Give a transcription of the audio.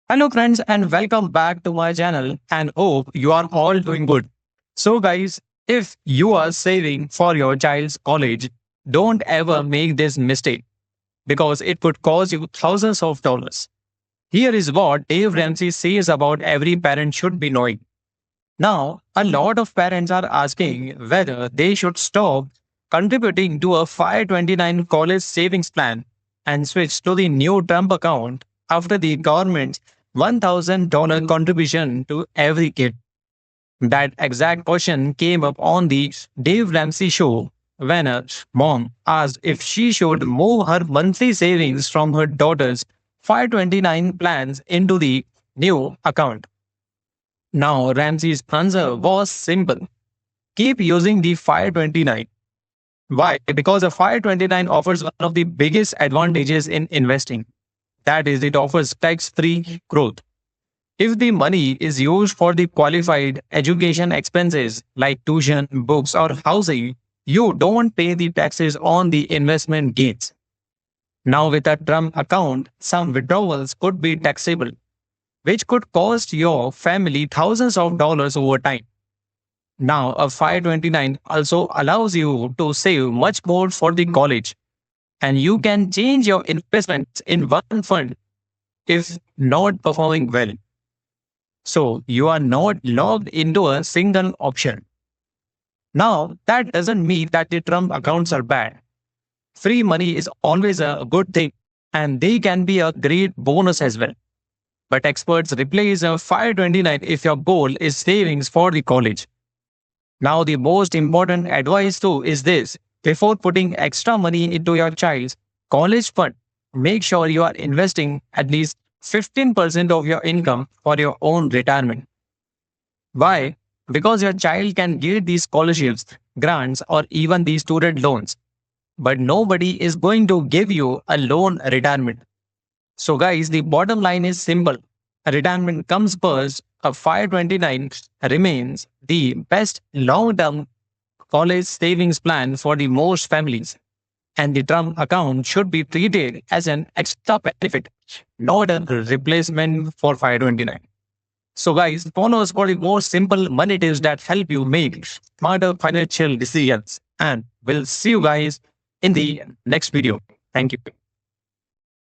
Hello, friends, and welcome back to my channel. And hope you are all doing good. So, guys, if you are saving for your child's college, don't ever make this mistake because it could cost you thousands of dollars. Here is what Dave Ramsey says about every parent should be knowing. Now, a lot of parents are asking whether they should stop contributing to a 529 college savings plan and switch to the new Trump account after the government's $1,000 contribution to every kid. That exact question came up on the Dave Ramsey show when a mom asked if she should move her monthly savings from her daughter's 529 plans into the new account. Now, Ramsey's answer was simple: keep using the 529. Why? Because a 529 offers one of the biggest advantages in investing. That is, it offers tax free growth. If the money is used for the qualified education expenses like tuition, books, or housing, you don't pay the taxes on the investment gains. Now, with a Trump account, some withdrawals could be taxable, which could cost your family thousands of dollars over time. Now, a 529 also allows you to save much more for the college, and you can change your investments in one fund if not performing well. So, you are not locked into a single option. Now, that doesn't mean that the Trump accounts are bad. Free money is always a good thing, and they can be a great bonus as well. But experts replace a 529 if your goal is savings for the college. Now, the most important advice too is this: before putting extra money into your child's college fund, make sure you are investing at least 15% of your income for your own retirement. Why? Because your child can get these scholarships, grants, or even these student loans, but nobody is going to give you a loan retirement. So, guys, the bottom line is simple: retirement comes first. A 529 remains the best long term college savings plan for the most families. And the Trump account should be treated as an extra benefit, not a replacement for 529. So, guys, follow us for the more simple money tips that help you make smarter financial decisions. And we'll see you guys in the next video. Thank you.